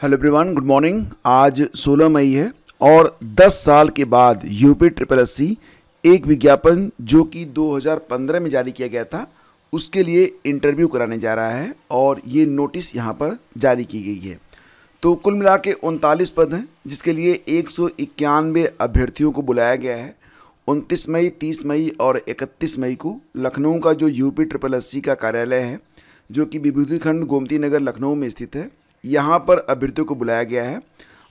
Hello everyone, good morning. आज 16 मई है और 10 साल के बाद यूपी ट्रिपल एससी एक विज्ञापन जो कि 2015 में जारी किया गया था उसके लिए इंटरव्यू कराने जा रहा है और ये नोटिस यहाँ पर जारी की गई है। तो कुल मिला के 39 पद हैं जिसके लिए 191 अभ्यर्थियों को बुलाया गया है। 29 मई, 30 मई और 31 मई को लखनऊ का जो यूपी ट्रिपल एससी का कार्यालय है जो कि विभूति खंड गोमती नगर लखनऊ में स्थित है, यहाँ पर अभ्यर्थियों को बुलाया गया है।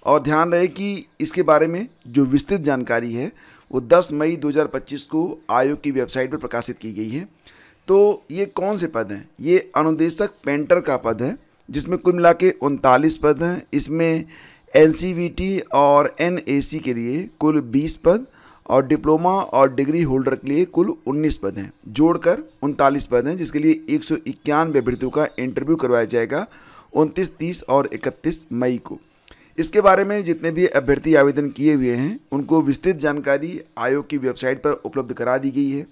और ध्यान रहे कि इसके बारे में जो विस्तृत जानकारी है वो 10 मई 2025 को आयोग की वेबसाइट पर प्रकाशित की गई है। तो ये कौन से पद हैं? ये अनुदेशक पेंटर का पद है जिसमें कुल मिला के 39 पद हैं। इसमें एनसीवीटी और एनएसी के लिए कुल 20 पद और डिप्लोमा और डिग्री होल्डर के लिए कुल 19 पद हैं। जोड़कर 39 पद हैं जिसके लिए 191 अभ्यर्थियों का इंटरव्यू करवाया जाएगा 29, 30 और 31 मई को। इसके बारे में जितने भी अभ्यर्थी आवेदन किए हुए हैं उनको विस्तृत जानकारी आयोग की वेबसाइट पर उपलब्ध करा दी गई है।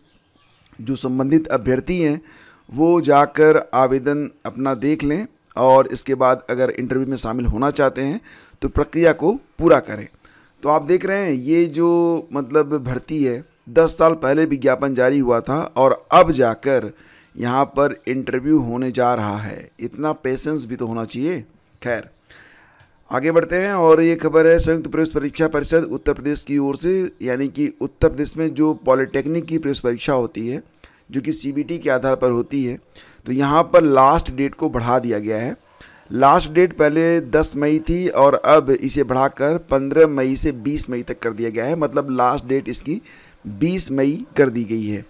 जो संबंधित अभ्यर्थी हैं वो जाकर आवेदन अपना देख लें और इसके बाद अगर इंटरव्यू में शामिल होना चाहते हैं तो प्रक्रिया को पूरा करें। तो आप देख रहे हैं ये जो भर्ती है 10 साल पहले विज्ञापन जारी हुआ था और अब जाकर यहाँ पर इंटरव्यू होने जा रहा है। इतना पेशेंस भी तो होना चाहिए। खैर आगे बढ़ते हैं और ये खबर है संयुक्त प्रवेश परीक्षा परिषद उत्तर प्रदेश की ओर से, यानी कि उत्तर प्रदेश में जो पॉलिटेक्निक की प्रवेश परीक्षा होती है जो कि सीबीटी के आधार पर होती है, तो यहाँ पर लास्ट डेट को बढ़ा दिया गया है। लास्ट डेट पहले 10 मई थी और अब इसे बढ़ाकर 15 मई से 20 मई तक कर दिया गया है। मतलब लास्ट डेट इसकी 20 मई कर दी गई है।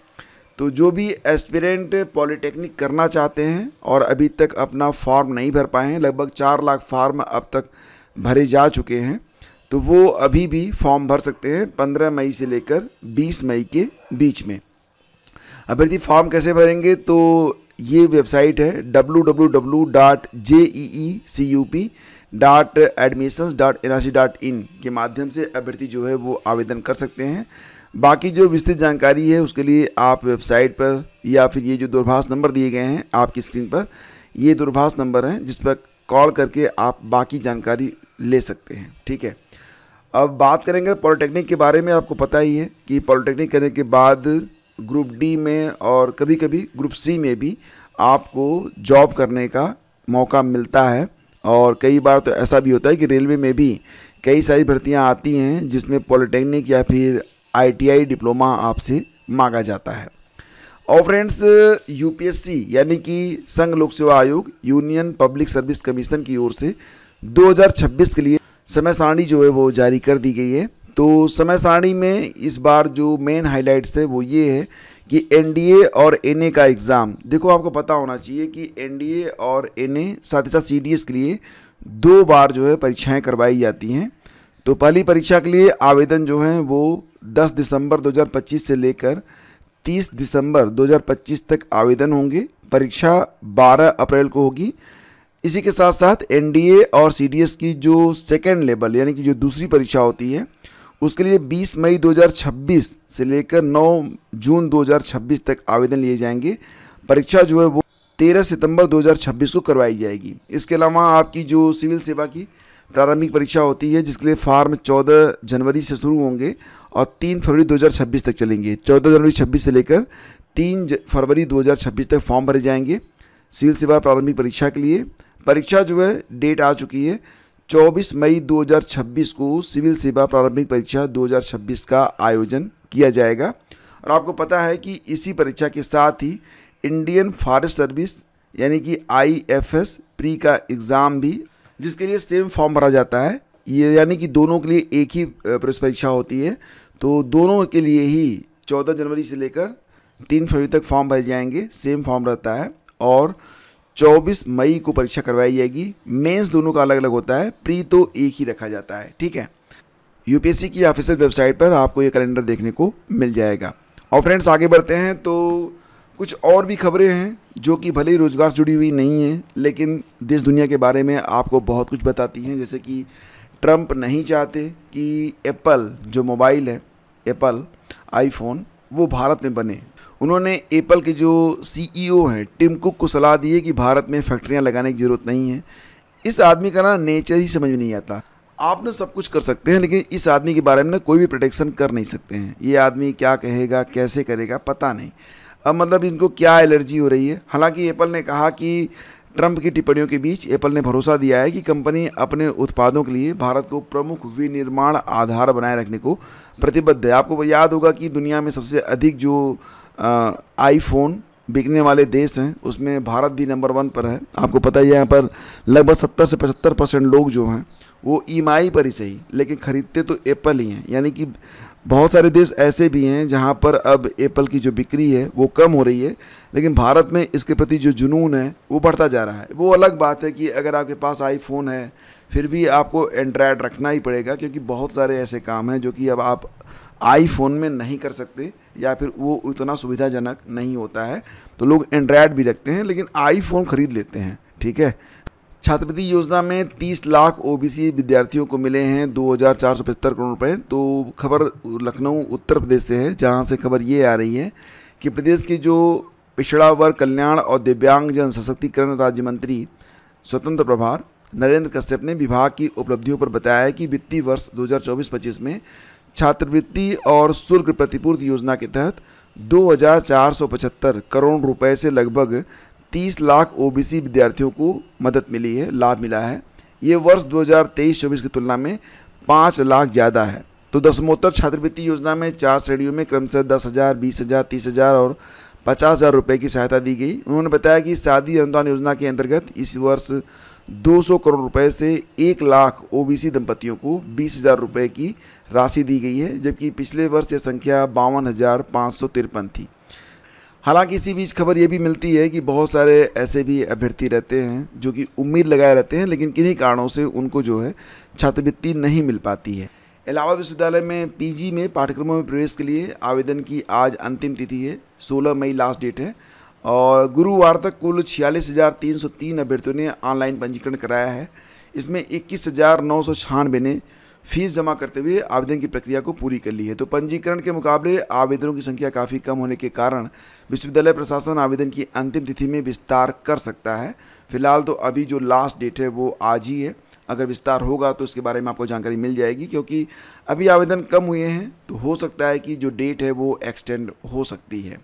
तो जो भी एस्पिरेंट पॉलिटेक्निक करना चाहते हैं और अभी तक अपना फॉर्म नहीं भर पाए हैं, लगभग 4 लाख फॉर्म अब तक भरे जा चुके हैं, तो वो अभी भी फॉर्म भर सकते हैं 15 मई से लेकर 20 मई के बीच में। अभ्यर्थी फॉर्म कैसे भरेंगे? तो ये वेबसाइट है www.jeecup.admissions.nrc.in के माध्यम से अभ्यर्थी जो है वो आवेदन कर सकते हैं। बाकी जो विस्तृत जानकारी है उसके लिए आप वेबसाइट पर या फिर ये जो दूरभाष नंबर दिए गए हैं आपकी स्क्रीन पर, ये दूरभाष नंबर हैं जिस पर कॉल करके आप बाकी जानकारी ले सकते हैं। ठीक है, अब बात करेंगे पॉलिटेक्निक के बारे में। आपको पता ही है कि पॉलिटेक्निक करने के बाद ग्रुप डी में और कभी कभी ग्रुप सी में भी आपको जॉब करने का मौका मिलता है। और कई बार तो ऐसा भी होता है कि रेलवे में भी कई सारी भर्तियां आती हैं जिसमें पॉलिटेक्निक या फिर आईटीआई डिप्लोमा आपसे मांगा जाता है। और फ्रेंड्स, यूपीएससी यानी कि संघ लोक सेवा आयोग, यूनियन पब्लिक सर्विस कमीशन की ओर से 2026 के लिए समय सारणी जो है वो जारी कर दी गई है। तो समय सारणी में इस बार जो मेन हाइलाइट्स है वो ये है कि एनडीए और एनए का एग्ज़ाम, देखो आपको पता होना चाहिए कि एनडीए और एनए साथ ही साथ सीडीएस के लिए 2 बार जो है परीक्षाएं करवाई जाती हैं। तो पहली परीक्षा के लिए आवेदन जो है वो 10 दिसंबर 2025 से लेकर 30 दिसंबर 2025 तक आवेदन होंगे। परीक्षा 12 अप्रैल को होगी। इसी के साथ साथ एनडीए और सीडीएस की जो सेकेंड लेवल यानी कि जो दूसरी परीक्षा होती है उसके लिए 20 मई 2026 से लेकर 9 जून 2026 तक आवेदन लिए जाएंगे। परीक्षा जो है वो 13 सितंबर 2026 को करवाई जाएगी। इसके अलावा आपकी जो सिविल सेवा की प्रारंभिक परीक्षा होती है जिसके लिए फॉर्म 14 जनवरी से शुरू होंगे और 3 फरवरी 2026 तक चलेंगे। 14 जनवरी 26 से लेकर 3 फरवरी 2026 तक फॉर्म भरे जाएंगे सिविल सेवा प्रारंभिक परीक्षा के लिए। परीक्षा जो है डेट आ चुकी है 24 मई 2026 को सिविल सेवा प्रारंभिक परीक्षा 2026 का आयोजन किया जाएगा। और आपको पता है कि इसी परीक्षा के साथ ही इंडियन फॉरेस्ट सर्विस यानी कि आईएफएस प्री का एग्ज़ाम भी, जिसके लिए सेम फॉर्म भरा जाता है। ये यानी कि दोनों के लिए एक ही प्रवेश परीक्षा होती है। तो दोनों के लिए ही 14 जनवरी से लेकर 3 फरवरी तक फॉर्म भरे जाएंगे, सेम फॉर्म रहता है। और 24 मई को परीक्षा करवाई जाएगी। मेंस दोनों का अलग अलग होता है, प्री तो एक ही रखा जाता है। ठीक है, यूपीएससी की ऑफिशियल वेबसाइट पर आपको ये कैलेंडर देखने को मिल जाएगा। और फ्रेंड्स आगे बढ़ते हैं तो कुछ और भी खबरें हैं जो कि भले ही रोजगार से जुड़ी हुई नहीं हैं लेकिन देश दुनिया के बारे में आपको बहुत कुछ बताती हैं। जैसे कि ट्रंप नहीं चाहते कि एप्पल जो मोबाइल है, एप्पल आईफोन, वो भारत में बने। उन्होंने एप्पल के जो सीईओ हैं टिम कुक को सलाह दी है कि भारत में फैक्ट्रियां लगाने की ज़रूरत नहीं है। इस आदमी का ना नेचर ही समझ में नहीं आता। आप ना सब कुछ कर सकते हैं लेकिन इस आदमी के बारे में ना कोई भी प्रोटेक्शन कर नहीं सकते हैं। ये आदमी क्या कहेगा, कैसे करेगा, पता नहीं। अब मतलब इनको क्या एलर्जी हो रही है। हालांकि एप्पल ने कहा कि ट्रंप की टिप्पणियों के बीच एप्पल ने भरोसा दिया है कि कंपनी अपने उत्पादों के लिए भारत को प्रमुख विनिर्माण आधार बनाए रखने को प्रतिबद्ध है। आपको याद होगा कि दुनिया में सबसे अधिक जो आईफोन बिकने वाले देश हैं उसमें भारत भी नंबर 1 पर है। आपको पता ही है, यहाँ पर लगभग 70 से 75% लोग जो हैं वो EMI पर ही सही लेकिन ख़रीदते तो एप्पल ही हैं। यानी कि बहुत सारे देश ऐसे भी हैं जहाँ पर अब एप्पल की जो बिक्री है वो कम हो रही है, लेकिन भारत में इसके प्रति जो जुनून है वो बढ़ता जा रहा है। वो अलग बात है कि अगर आपके पास आईफोन है फिर भी आपको एंड्रॉयड रखना ही पड़ेगा, क्योंकि बहुत सारे ऐसे काम हैं जो कि अब आप आईफोन में नहीं कर सकते या फिर वो उतना सुविधाजनक नहीं होता है, तो लोग एंड्रॉयड भी रखते हैं लेकिन आईफोन ख़रीद लेते हैं। ठीक है। छात्रवृत्ति योजना में 30 लाख OBC विद्यार्थियों को मिले हैं 2475 करोड़ रुपए। तो खबर लखनऊ उत्तर प्रदेश से है, जहां से खबर ये आ रही है कि प्रदेश के जो पिछड़ा वर्ग कल्याण और दिव्यांग जन सशक्तिकरण राज्य मंत्री स्वतंत्र प्रभार नरेंद्र कश्यप ने विभाग की उपलब्धियों पर बताया है कि वित्तीय वर्ष 2024-25 में छात्रवृत्ति और शुल्क प्रतिपूर्ति योजना के तहत 2475 करोड़ रुपए से लगभग 30 लाख OBC विद्यार्थियों को मदद मिली है, लाभ मिला है। ये वर्ष 2023-24 की तुलना में 5 लाख ज़्यादा है। तो दसमोत्तर छात्रवृत्ति योजना में 4 श्रेणियों में क्रमशः 10,000, 20,000, 30,000 और 50,000 रुपये की सहायता दी गई। उन्होंने बताया कि शादी अनुदान योजना के अंतर्गत इस वर्ष 200 करोड़ रुपए से 1 लाख OBC दंपतियों को 20,000 रुपये की राशि दी गई है, जबकि पिछले वर्ष यह संख्या 52,553 थी। हालांकि इसी बीच खबर ये भी मिलती है कि बहुत सारे ऐसे भी अभ्यर्थी रहते हैं जो कि उम्मीद लगाए रहते हैं लेकिन किन्हीं कारणों से उनको जो है छात्रवृत्ति नहीं मिल पाती है। इलाहाबाद विश्वविद्यालय में PG में पाठ्यक्रमों में प्रवेश के लिए आवेदन की आज अंतिम तिथि है, 16 मई लास्ट डेट है और गुरुवार तक कुल 46,303 अभ्यर्थियों ने ऑनलाइन पंजीकरण कराया है। इसमें 21,996 ने फीस जमा करते हुए आवेदन की प्रक्रिया को पूरी कर ली है। तो पंजीकरण के मुकाबले आवेदनों की संख्या काफ़ी कम होने के कारण विश्वविद्यालय प्रशासन आवेदन की अंतिम तिथि में विस्तार कर सकता है। फिलहाल तो अभी जो लास्ट डेट है वो आज ही है। अगर विस्तार होगा तो इसके बारे में आपको जानकारी मिल जाएगी, क्योंकि अभी आवेदन कम हुए हैं तो हो सकता है कि जो डेट है वो एक्सटेंड हो सकती है।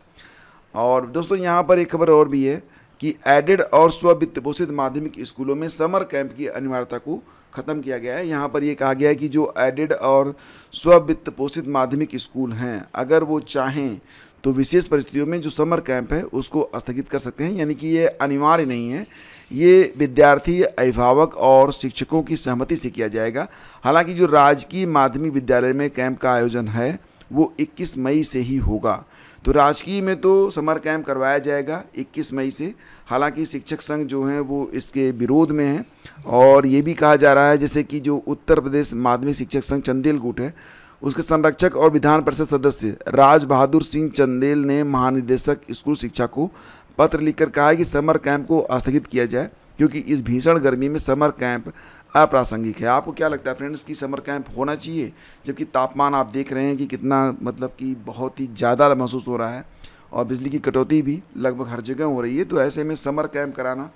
और दोस्तों यहाँ पर एक खबर और भी है कि एडेड और स्ववित्त पोषित माध्यमिक स्कूलों में समर कैंप की अनिवार्यता को ख़त्म किया गया है। यहाँ पर ये कहा गया है कि जो एडेड और स्ववित्त पोषित माध्यमिक स्कूल हैं अगर वो चाहें तो विशेष परिस्थितियों में जो समर कैंप है उसको स्थगित कर सकते हैं। यानी कि ये अनिवार्य नहीं है, ये विद्यार्थी, अभिभावक और शिक्षकों की सहमति से किया जाएगा। हालांकि जो राजकीय माध्यमिक विद्यालय में कैंप का आयोजन है वो 21 मई से ही होगा। तो राजकीय में तो समर कैंप करवाया जाएगा 21 मई से। हालांकि शिक्षक संघ जो हैं वो इसके विरोध में हैं और ये भी कहा जा रहा है जैसे कि जो उत्तर प्रदेश माध्यमिक शिक्षक संघ चंदेल गुट है उसके संरक्षक और विधान परिषद सदस्य राज बहादुर सिंह चंदेल ने महानिदेशक स्कूल शिक्षा को पत्र लिखकर कहा है कि समर कैंप को स्थगित किया जाए, क्योंकि इस भीषण गर्मी में समर कैंप अप्रासंगिक है। आपको क्या लगता है फ्रेंड्स कि समर कैंप होना चाहिए, जबकि तापमान आप देख रहे हैं कि कितना मतलब कि बहुत ही ज़्यादा महसूस हो रहा है और बिजली की कटौती भी लगभग हर जगह हो रही है। तो ऐसे में समर कैंप कराना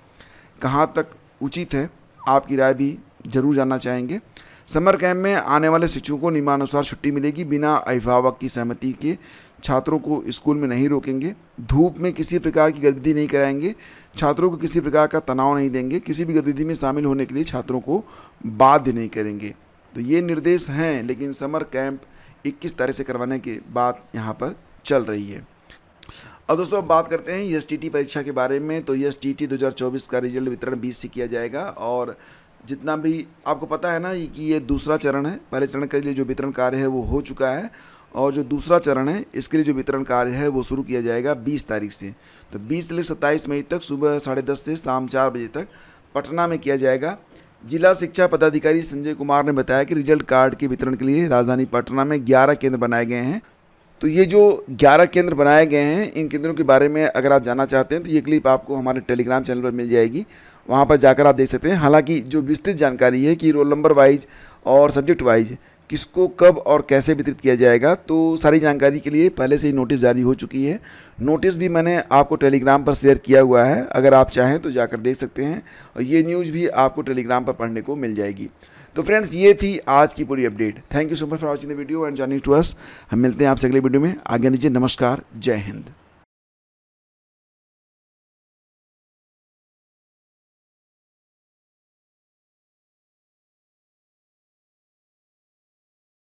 कहाँ तक उचित है, आपकी राय भी ज़रूर जानना चाहेंगे। समर कैंप में आने वाले शिक्षकों को नियमानुसार छुट्टी मिलेगी, बिना अभिभावक की सहमति के छात्रों को स्कूल में नहीं रोकेंगे, धूप में किसी प्रकार की गतिविधि नहीं कराएंगे, छात्रों को किसी प्रकार का तनाव नहीं देंगे, किसी भी गतिविधि में शामिल होने के लिए छात्रों को बाध्य नहीं करेंगे। तो ये निर्देश हैं, लेकिन समर कैंप 21 तारीख से करवाने की बात यहाँ पर चल रही है। अब दोस्तों अब बात करते हैं STT परीक्षा के बारे में। तो STT 2024 का रिजल्ट वितरण 20 से किया जाएगा और जितना भी आपको पता है ना कि ये दूसरा चरण है। पहले चरण के लिए जो वितरण कार्य है वो हो चुका है और जो दूसरा चरण है इसके लिए जो वितरण कार्य है वो शुरू किया जाएगा 20 तारीख से। तो 20 से 27 मई तक सुबह 10:30 से शाम 4 बजे तक पटना में किया जाएगा। जिला शिक्षा पदाधिकारी संजय कुमार ने बताया कि रिजल्ट कार्ड के वितरण के लिए राजधानी पटना में 11 केंद्र बनाए गए हैं। तो ये जो 11 केंद्र बनाए गए हैं, इन केंद्रों के बारे में अगर आप जानना चाहते हैं तो ये क्लिप आपको हमारे टेलीग्राम चैनल पर मिल जाएगी, वहाँ पर जाकर आप देख सकते हैं। हालांकि जो विस्तृत जानकारी है कि रोल नंबर वाइज और सब्जेक्ट वाइज किसको कब और कैसे वितरित किया जाएगा, तो सारी जानकारी के लिए पहले से ही नोटिस जारी हो चुकी है। नोटिस भी मैंने आपको टेलीग्राम पर शेयर किया हुआ है, अगर आप चाहें तो जाकर देख सकते हैं, और ये न्यूज़ भी आपको टेलीग्राम पर पढ़ने को मिल जाएगी। तो फ्रेंड्स, ये थी आज की पूरी update. Thank you so much for watching the video and joining to us. हम मिलते हैं आपसे अगले वीडियो में। आज्ञा दीजिए, नमस्कार, जय हिंद।